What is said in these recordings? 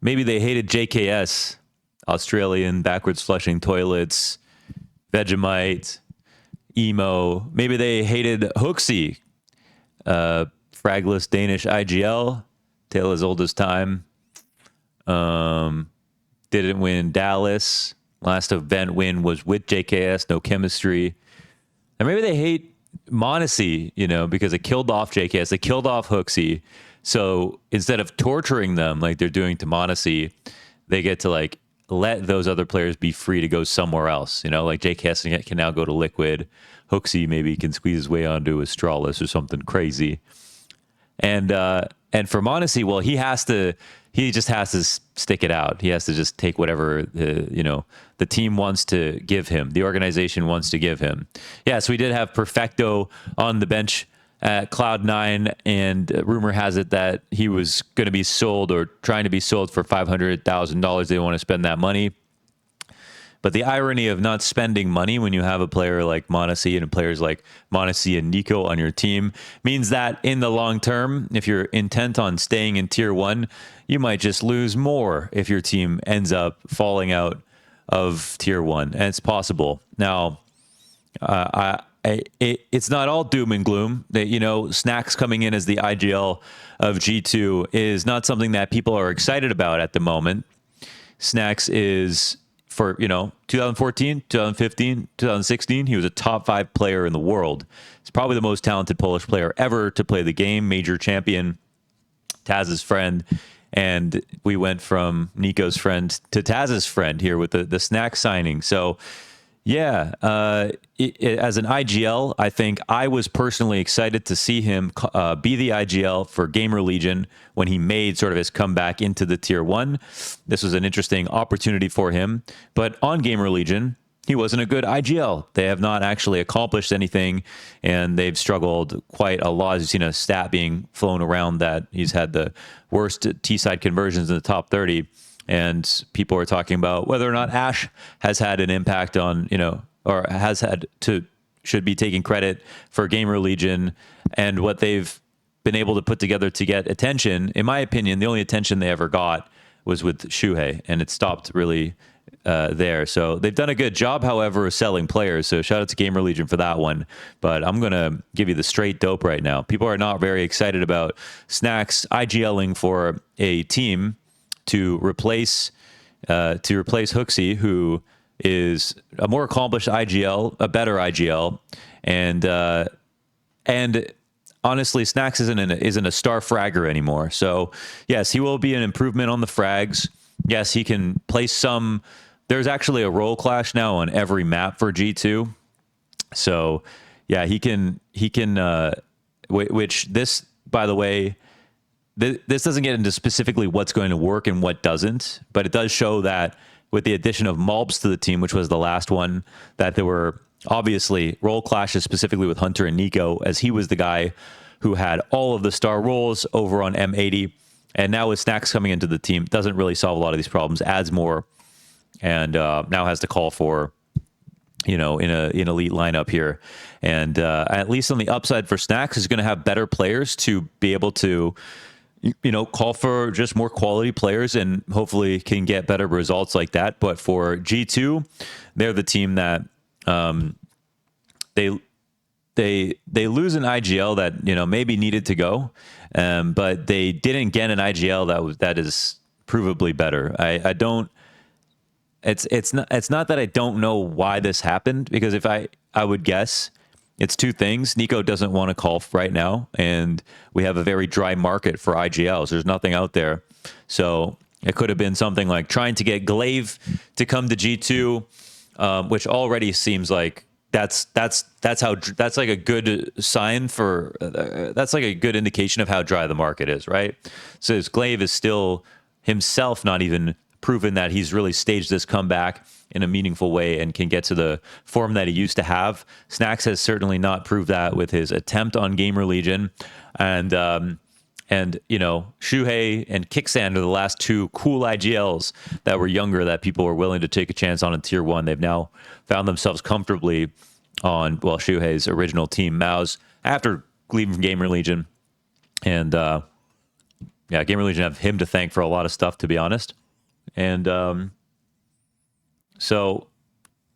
maybe they hated JKS, Australian backwards flushing toilets, Vegemite, emo. Maybe they hated Hooksy, fragless Danish IGL, tale as old as time. Didn't win Dallas. Last event win was with JKS, no chemistry. And maybe they hate Monacy, because it killed off JKS. They killed off Hooksy. So instead of torturing them like they're doing to Monacy, they get to like let those other players be free to go somewhere else. Like JKS can now go to Liquid. Hooksy maybe can squeeze his way onto a Strawless or something crazy. And for Monacy, well, he just has to stick it out. He has to just take whatever the team wants to give him, the organization wants to give him. Yeah, so we did have Perfecto on the bench at Cloud9, and rumor has it that he was going to be sold or trying to be sold for $500,000. They want to spend that money. But the irony of not spending money when you have a player like Monacy and players like Monacy and Nico on your team means that in the long term, if you're intent on staying in Tier 1, you might just lose more if your team ends up falling out of Tier 1. And it's possible. Now, it's not all doom and gloom. That snax coming in as the IGL of G2 is not something that people are excited about at the moment. Snax is, for 2014, 2015, 2016, he was a top 5 player in the world. He's probably the most talented Polish player ever to play the game, major champion, Taz's friend. And we went from Nico's friend to Taz's friend here with the snax signing. So yeah, as an IGL, I think I was personally excited to see him be the IGL for Gamer Legion when he made sort of his comeback into the Tier 1. This was an interesting opportunity for him. But on Gamer Legion, he wasn't a good IGL. They have not actually accomplished anything, and they've struggled quite a lot. You've seen a stat being flown around that he's had the worst T-side conversions in the top 30. And people are talking about whether or not Ash has had an impact on, or should be taking credit for Gamer Legion and what they've been able to put together to get attention. In my opinion, the only attention they ever got was with Shuhei, and it stopped really there. So they've done a good job, however, of selling players. So shout out to Gamer Legion for that one. But I'm going to give you the straight dope right now. People are not very excited about snax IGLing for a team to replace Hooksy, who is a more accomplished IGL, a better IGL, and honestly, snax isn't a star fragger anymore. So yes, he will be an improvement on the frags. Yes, he can place some. There's actually a role clash now on every map for G2. So yeah, he can. Which this, by the way. This doesn't get into specifically what's going to work and what doesn't, but it does show that with the addition of Malbs to the team, which was the last one, that there were obviously role clashes specifically with Hunter and Nico, as he was the guy who had all of the star roles over on M80. And now with snax coming into the team, doesn't really solve a lot of these problems, adds more, and now has to call for, in an elite lineup here. And at least on the upside for snax is going to have better players to be able to call for just more quality players and hopefully can get better results like that. But for G2, they're the team that they lose an IGL that maybe needed to go, but they didn't get an IGL that is provably better. I don't. It's not that I don't know why this happened, because if I would guess. It's two things. Nico doesn't want to call right now, and we have a very dry market for IGLs. There's nothing out there. So it could have been something like trying to get Glaive to come to G2, which already seems like that's like a good sign for that's like a good indication of how dry the market is, right? So Glaive is still himself not even proven that he's really staged this comeback in a meaningful way and can get to the form that he used to have. snax has certainly not proved that with his attempt on Gamer Legion. And Shuhei and Kickstand are the last two cool IGLs that were younger that people were willing to take a chance on in Tier 1. They've now found themselves comfortably on, Shuhei's original team, Maus, after leaving from Gamer Legion. And yeah, Gamer Legion have him to thank for a lot of stuff, to be honest. And so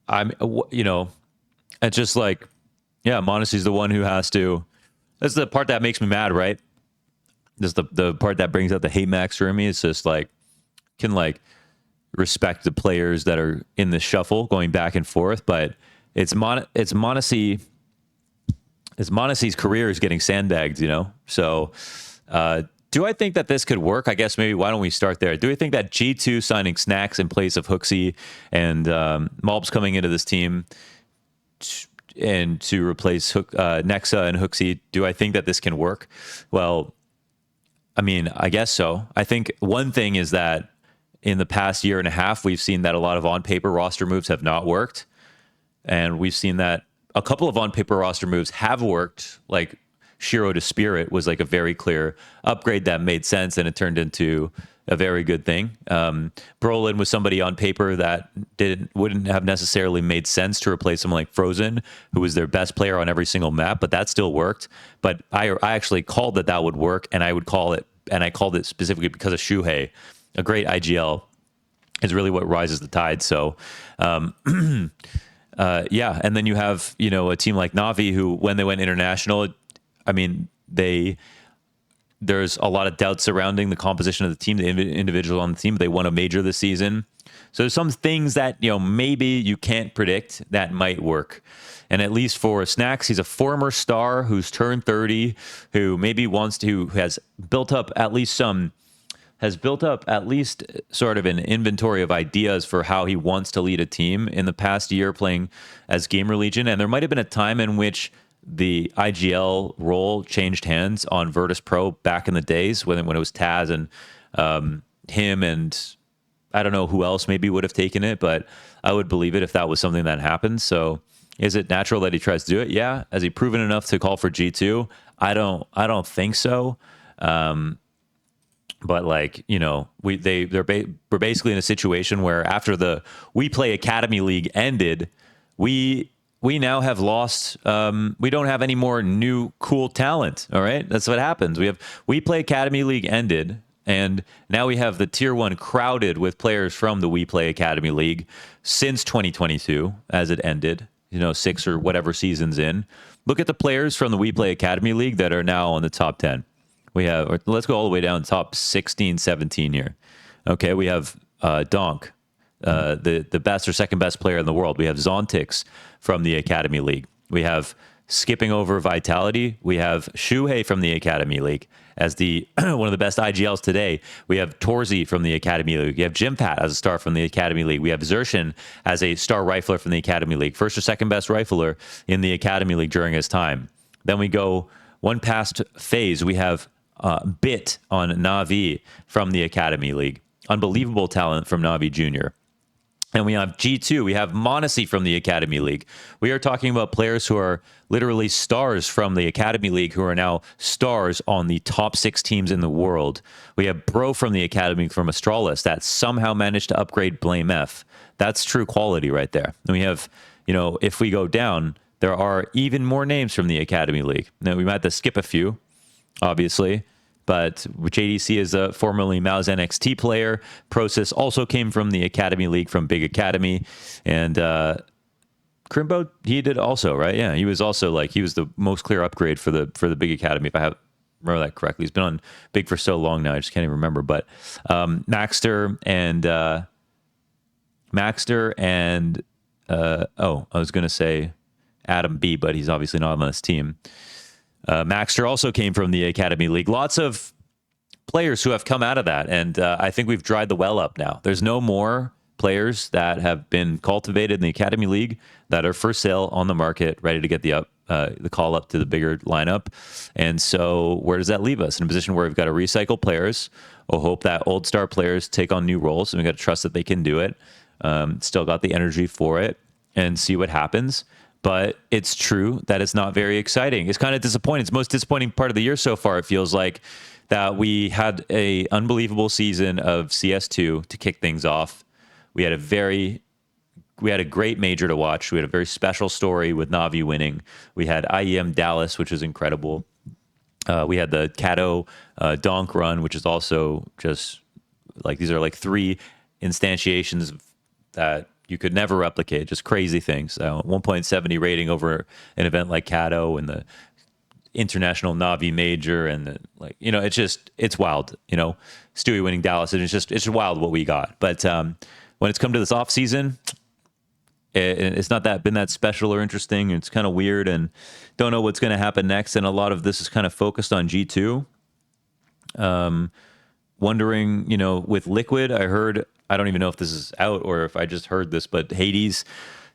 I'm, it's just like, yeah, Monacy's the one who has to. That's the part that makes me mad, right? This is the part that brings out the hate maxer in me. It's just like, can like respect the players that are in the shuffle going back and forth, but it's Monacy's career is getting sandbagged, So do I think that this could work? I guess maybe why don't we start there? Do we think that G2 signing snax in place of Hooksy and Malbs coming into this team and to replace Nexa and Hooksy, do I think that this can work? Well, I mean, I guess so. I think one thing is that in the past year and a half, we've seen that a lot of on-paper roster moves have not worked. And we've seen that a couple of on-paper roster moves have worked, like Shiro to Spirit was like a very clear upgrade that made sense, and it turned into a very good thing. Brolin was somebody on paper that wouldn't have necessarily made sense to replace someone like Frozen, who was their best player on every single map, but that still worked. But I actually called that would work, and I called it specifically because of Shuhei. A great IGL is really what rises the tide. So, yeah. And then you have, a team like Na'Vi who, when they went international, I mean, there's a lot of doubt surrounding the composition of the team, the individual on the team. They won a major this season. So there's some things that, maybe you can't predict that might work. And at least for snax, he's a former star who's turned 30, who maybe has built up at least sort of an inventory of ideas for how he wants to lead a team in the past year playing as Gamer Legion. And there might have been a time in which the IGL role changed hands on Virtus Pro back in the days when it was Taz and him, and I don't know who else maybe would have taken it, but I would believe it if that was something that happened. So is it natural that he tries to do it? Yeah. Has he proven enough to call for G2? I don't think so. But like, we're basically in a situation where after the WePlay Academy League ended, we now have lost. We don't have any more new cool talent. All right, that's what happens. WePlay Academy League ended, and now we have the Tier 1 crowded with players from the WePlay Academy League since 2022, as it ended. 6 or whatever seasons in. Look at the players from the WePlay Academy League that are now on the top 10. Let's go all the way down top 16, 17 here. Okay, we have Donk, the best or second best player in the world. We have Zontix from the Academy League. We have, skipping over Vitality, we have Shuhei from the Academy League as the one of the best IGLs today. We have Torzi from the Academy League. We have Jimpat as a star from the Academy League. We have Zershin as a star rifler from the Academy League. First or second best rifler in the Academy League during his time. Then we go one past phase. We have Bit on Na'Vi from the Academy League. Unbelievable talent from Na'Vi Jr. And we have G2. We have Monacy from the Academy League. We are talking about players who are literally stars from the Academy League who are now stars on the top 6 teams in the world. We have Bro from the Academy from Astralis that somehow managed to upgrade Blame F. That's true quality right there. And we have, if we go down, there are even more names from the Academy League. Now, we might have to skip a few, obviously, but JDC is a formerly Mouse NXT player. Process also came from the Academy League from Big Academy. And Crimbo, he did also, right? Yeah, he was also he was the most clear upgrade for the Big Academy, if I remember that correctly. He's been on Big for so long now, I just can't even remember. But Maxter and I was going to say Adam B, but he's obviously not on this team. Maxter also came from the Academy League. Lots of players who have come out of that, and I think we've dried the well up now. There's no more players that have been cultivated in the Academy League that are for sale on the market, ready to get the call up to the bigger lineup. And so where does that leave us? In a position where we've got to recycle players, or hope that old star players take on new roles, and we've got to trust that they can do it. Still got the energy for it, and see what happens. But it's true that it's not very exciting. It's kind of disappointing. It's the most disappointing part of the year so far, it feels like, that we had a unbelievable season of CS2 to kick things off. We had a great major to watch. We had a very special story with Na'Vi winning. We had IEM Dallas, which was incredible. We had the Kato Donk run, which is also just like, these are like 3 instantiations that you could never replicate, just crazy things. 1.70 rating over an event like Kato and the international Navi major, and it's wild. Stewie winning Dallas, and it's wild what we got. But when it's come to this off season, it's not been that special or interesting. It's kind of weird, and don't know what's going to happen next. And a lot of this is kind of focused on G2. Wondering, with Liquid, I don't even know if this is out or if I just heard this, but Hades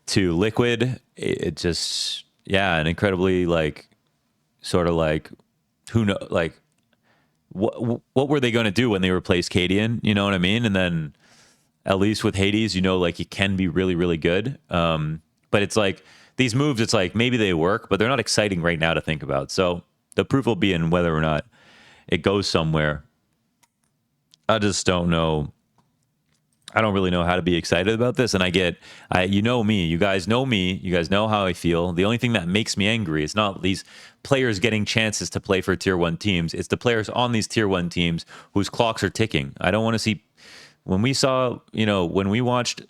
to Liquid, it just, an incredibly sort of who know, what were they going to do when they replaced Cadian? You know what I mean? And then at least with Hades, he can be really, really good. But it's these moves, it's maybe they work, but they're not exciting right now to think about. So the proof will be in whether or not it goes somewhere. I just don't know. I don't really know how to be excited about this. And you know me, you guys know me, you guys know how I feel. The only thing that makes me angry is not these players getting chances to play for tier 1 teams. It's the players on these tier 1 teams whose clocks are ticking. I don't want to see, when we watched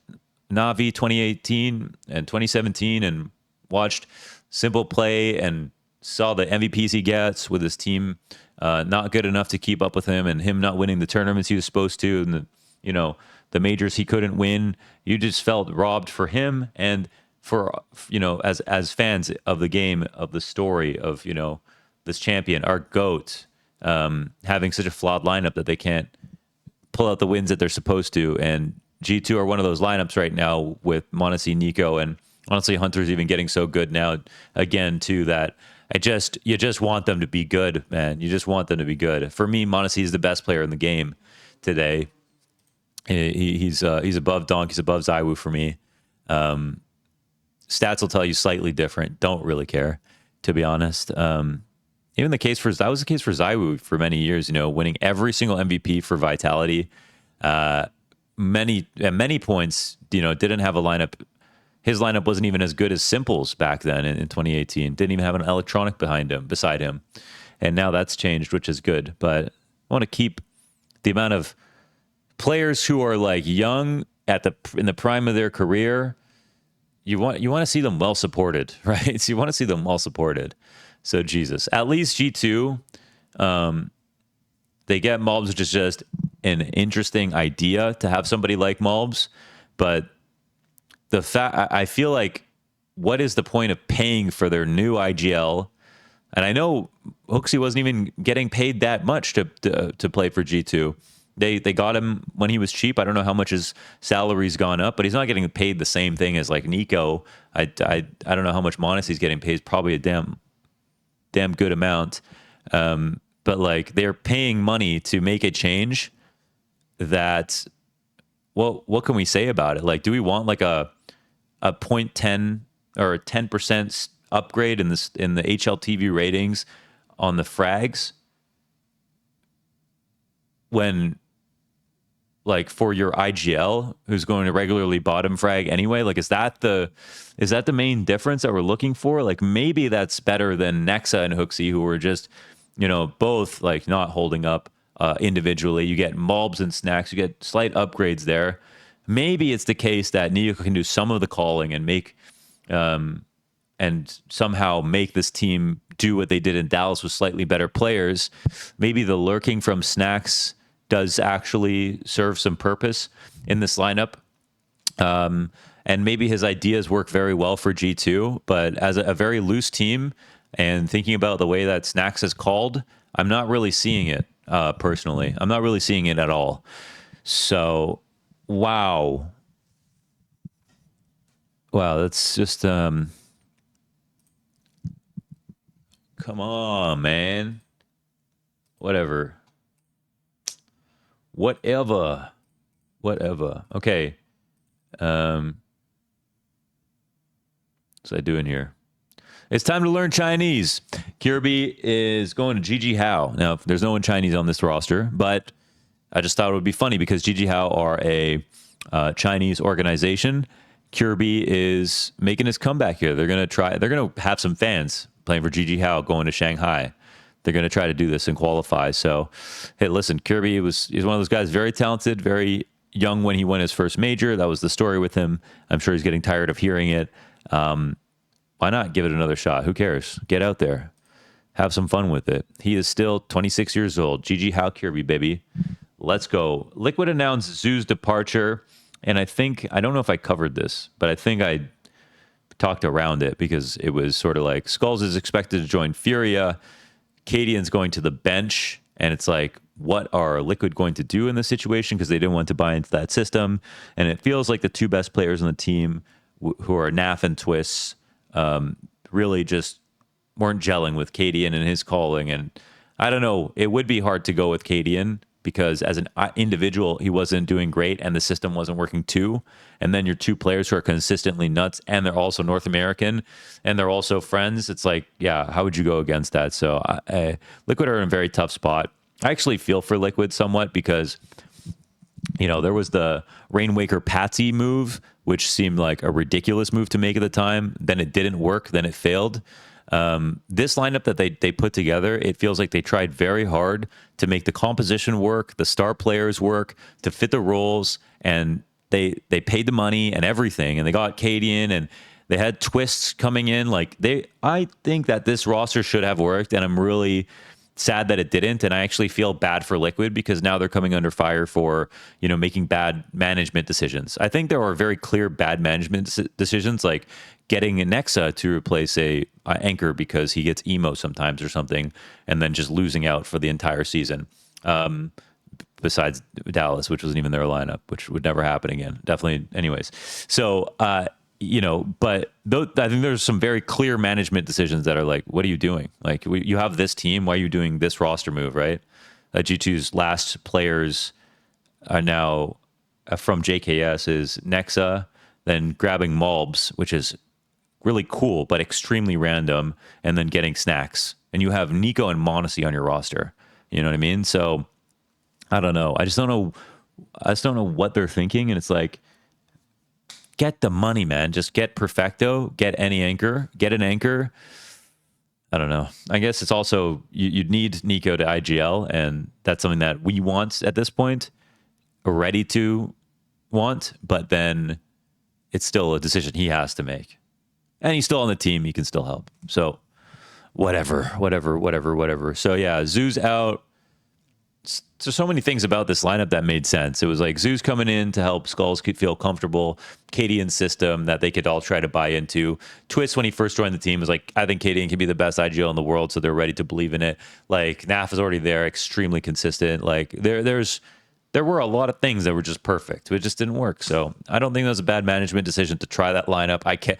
Navi 2018 and 2017 and watched Simple play and saw the MVPs he gets with his team not good enough to keep up with him, and him not winning the tournaments he was supposed to, and the majors he couldn't win. You just felt robbed for him, and for as fans of the game, of the story of this champion, our GOAT, having such a flawed lineup that they can't pull out the wins that they're supposed to. And G2 are one of those lineups right now with m0NESY, Nico, and honestly Hunter's even getting so good now again too, that you just want them to be good, man. You just want them to be good. For me, m0NESY is the best player in the game today. He's above Donk, he's above ZywOo for me. Stats will tell you slightly different. Don't really care, to be honest. Even that was the case for ZywOo for many years, winning every single MVP for Vitality. At many points, didn't have a lineup. His lineup wasn't even as good as Simple's back then in 2018. Didn't even have an electronic beside him. And now that's changed, which is good. But I want to keep the amount of players who are young in the prime of their career. You want to see them well supported, right? So you want to see them well supported. So Jesus, at least G2, they get Mobs, which is just an interesting idea to have somebody like Mobs. But I feel what is the point of paying for their new IGL? And I know Hooksy wasn't even getting paid that much to play for G2. They got him when he was cheap. I don't know how much his salary's gone up, but he's not getting paid the same thing as Nico. I don't know how much m0NESY's getting paid. Probably a damn good amount. But they're paying money to make a change that, well, what can we say about it? Do we want a 0.10 or a 10% upgrade in the HLTV ratings on the frags when for your IGL, who's going to regularly bottom frag anyway? Is that the main difference that we're looking for? Maybe that's better than Nexa and Hooksy, who were just, both not holding up individually. You get Mobs and Snax, you get slight upgrades there. Maybe it's the case that Nico can do some of the calling and make, and somehow make this team do what they did in Dallas with slightly better players. Maybe the lurking from Snax does actually serve some purpose in this lineup. And maybe his ideas work very well for G2, but as a very loose team, and thinking about the way that Snax is called, I'm not really seeing it personally. I'm not really seeing it at all. So, wow, that's just, come on, man. Whatever. Okay. What's I doing here? It's time to learn Chinese. Kjaerbye is going to GG How. Now, there's no one Chinese on this roster, but I just thought it would be funny because GG How are a Chinese organization. Kjaerbye is making his comeback here. They're going to have some fans playing for GG How going to Shanghai. they're going to try to do this and qualify. So, hey, listen, Kjaerbye he's one of those guys, very talented, very young when he won his first major. That was the story with him. I'm sure he's getting tired of hearing it. Why not give it another shot? Who cares? Get out there. Have some fun with it. He is still 26 years old. GG how Kjaerbye, baby. Let's go. Liquid announced zews departure. And I don't know if I covered this, but I think I talked around it because it was sort of like Skulls is expected to join Furia. Cadian's going to the bench. And it's like, what are Liquid going to do in this situation? Because they didn't want to buy into that system. And it feels like the two best players on the team, who are Naf and Twists, really just weren't gelling with Cadian and his calling. And I don't know, it would be hard to go with Cadian because as an individual, he wasn't doing great and the system wasn't working too. And then your two players who are consistently nuts and they're also North American and they're also friends. It's like, yeah, how would you go against that? So Liquid are in a very tough spot. I actually feel for Liquid somewhat because, there was the Rainwaker Patsy move, which seemed like a ridiculous move to make at the time. Then it didn't work. Then it failed. This lineup that they put together, it feels like they tried very hard to make the composition work, the star players work, to fit the roles, and they paid the money and everything, and they got Cadian, and they had Twists coming in. I think that this roster should have worked, and I'm really sad that it didn't. And I actually feel bad for Liquid because now they're coming under fire for, making bad management decisions. I think there are very clear bad management decisions, like getting a Nexa to replace a anchor because he gets emo sometimes or something, and then just losing out for the entire season. Besides Dallas, which wasn't even their lineup, which would never happen again. Definitely. Anyways. So, but I think there's some very clear management decisions that are like, what are you doing? Like, you have this team. Why are you doing this roster move, right? G2's last players are now from JKS is Nexa, then grabbing Malbs, which is really cool, but extremely random, and then getting snax. And you have Nico and Monacy on your roster. You know what I mean? So I don't know. I just don't know what they're thinking. And it's like, get the money, man. Just get Perfecto, get any anchor, get an anchor. I don't know. I guess it's also, you'd need Nico to IGL, and that's something that we want at this point, ready to want, but then it's still a decision he has to make. And he's still on the team. He can still help. So whatever. So yeah, zews out. So many things about this lineup that made sense. It was like zews coming in to help Skulls feel comfortable. Cadian system that they could all try to buy into. Twist, when he first joined the team, was like, I think Cadian can be the best IGL in the world, so they're ready to believe in it. Like, Naf is already there, extremely consistent. Like, there were a lot of things that were just perfect. It just didn't work. So I don't think that was a bad management decision to try that lineup. I can't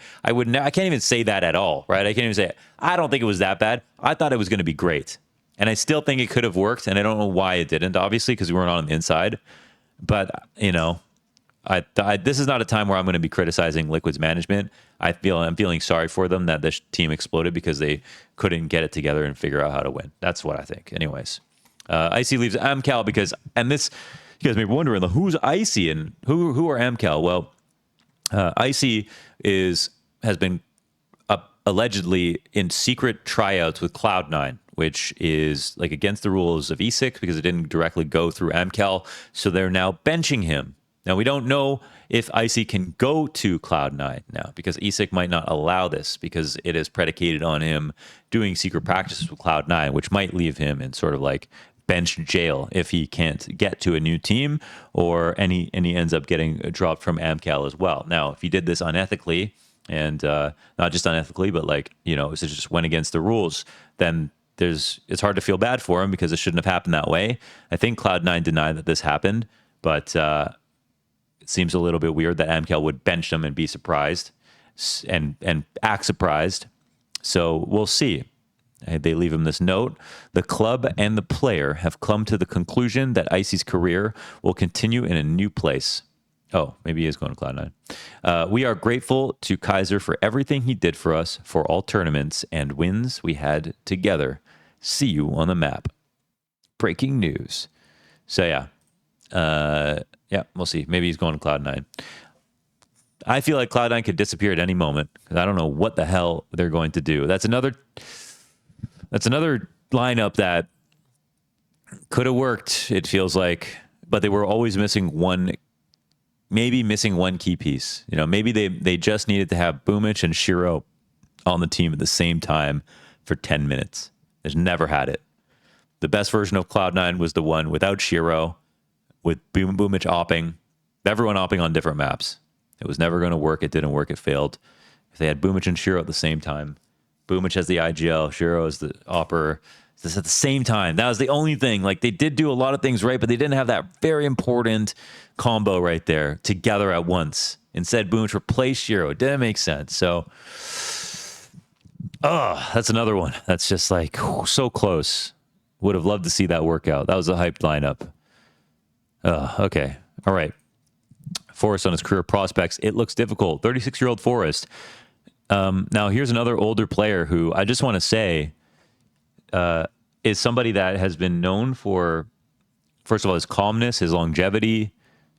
even say that at all, right? I can't even say it. I don't think it was that bad. I thought it was going to be great. And I still think it could have worked, and I don't know why it didn't, obviously, because we weren't on the inside. But, this is not a time where I'm going to be criticizing Liquid's management. I'm feeling sorry for them that this team exploded because they couldn't get it together and figure out how to win. That's what I think. Anyways, ICY leaves Amcal because, and this, you guys may be wondering, who's ICY and who are Amcal? Well, ICY has been allegedly in secret tryouts with Cloud9, which is like against the rules of ESIC because it didn't directly go through Amcal. So they're now benching him. Now, we don't know if ICY can go to Cloud9 now because ESIC might not allow this because it is predicated on him doing secret practices with Cloud9, which might leave him in sort of like bench jail if he can't get to a new team and he ends up getting dropped from Amcal as well. Now, if he did this unethically, and not just unethically, but like, so it just went against the rules, then it's hard to feel bad for him because it shouldn't have happened that way. I think Cloud9 denied that this happened, but it seems a little bit weird that Amcal would bench them and be surprised and act surprised. So we'll see. They leave him this note. The club and the player have come to the conclusion that ICY's career will continue in a new place. Oh, maybe he is going to Cloud9. We are grateful to Kaiser for everything he did for us, for all tournaments and wins we had together. See you on the map. Breaking news. So yeah, we'll see. Maybe he's going to Cloud9. I feel like Cloud9 could disappear at any moment because I don't know what the hell they're going to do. That's another lineup that could have worked, it feels like, but they were always missing one key piece. You know, maybe they just needed to have Boomich and Shiro on the team at the same time for 10 minutes. They've never had it. The best version of Cloud9 was the one without Shiro, with Boomich opping, everyone opping on different maps. It was never going to work. It didn't work. It failed. If they had Boomich and Shiro at the same time, Boomich as the IGL, Shiro as the opper, this at the same time. That was the only thing. Like, they did do a lot of things right, but they didn't have that very important combo right there together at once. Instead, Boomich replaced Shiro. It didn't make sense. So, that's another one. That's just like so close. Would have loved to see that work out. That was a hyped lineup. Okay. All right. Forrest on his career prospects. It looks difficult. 36-year-old Forrest. Now, here's another older player who I just want to say is somebody that has been known for, first of all, his calmness, his longevity.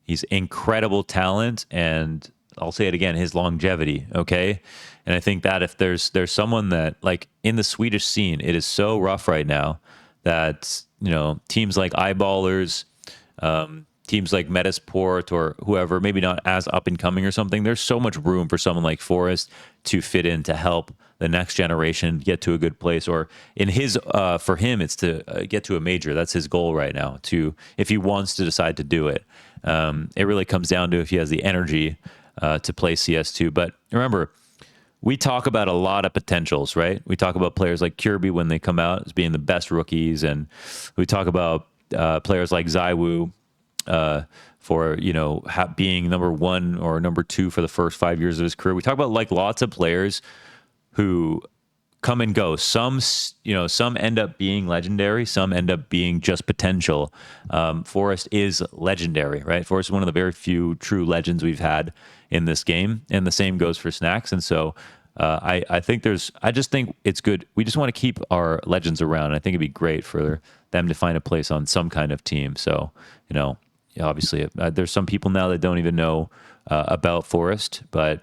He's incredible talent, and I'll say it again, his longevity, okay? And I think that if there's someone that, like, in the Swedish scene, it is so rough right now that, you know, teams like Eyeballers, teams like Metasport or whoever, maybe not as up and coming or something, there's so much room for someone like Forrest to fit in, to help the next generation get to a good place. Or in his, for him, it's to get to a major. That's his goal right now, to, if he wants to decide to do it. It really comes down to if he has the energy to play CS2. But remember, we talk about a lot of potentials, right? We talk about players like Kjaerbye when they come out as being the best rookies. And we talk about players like zews, for, you know, being number 1 or number 2 for the first 5 years of his career. We talk about, like, lots of players who come and go. Some, you know, some end up being legendary. Some end up being just potential. Forrest is legendary, right? Forrest is one of the very few true legends we've had in this game. And the same goes for snax. And so I just think it's good. We just want to keep our legends around. I think it'd be great for them to find a place on some kind of team. So, you know, obviously, there's some people now that don't even know about Forrest, but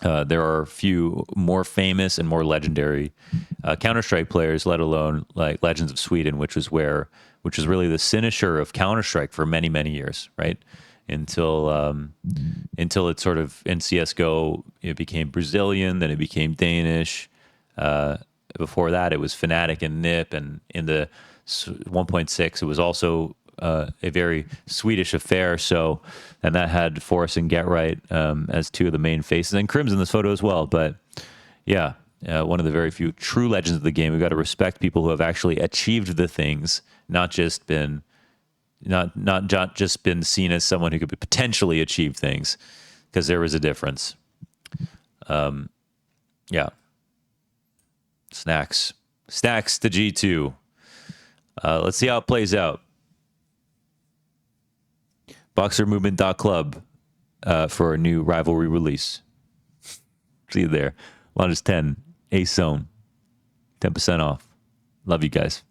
there are a few more famous and more legendary Counter-Strike players, let alone like Legends of Sweden, which is really the cynosure of Counter-Strike for many, many years, right? Until it sort of, in CSGO, it became Brazilian, then it became Danish. Before that, it was Fnatic and NIP, and in the 1.6, it was also a very Swedish affair. So, and that had Forrest and Kjaerbye as two of the main faces, and Crim's in this photo as well. But yeah, one of the very few true legends of the game. We've got to respect people who have actually achieved the things, not just been seen as someone who could potentially achieve things, because there was a difference. Yeah. Snax to G2. Let's see how it plays out. BoxerMovement.club for a new rivalry release. See you there. Launders 10, Ace Zone, 10% off. Love you guys.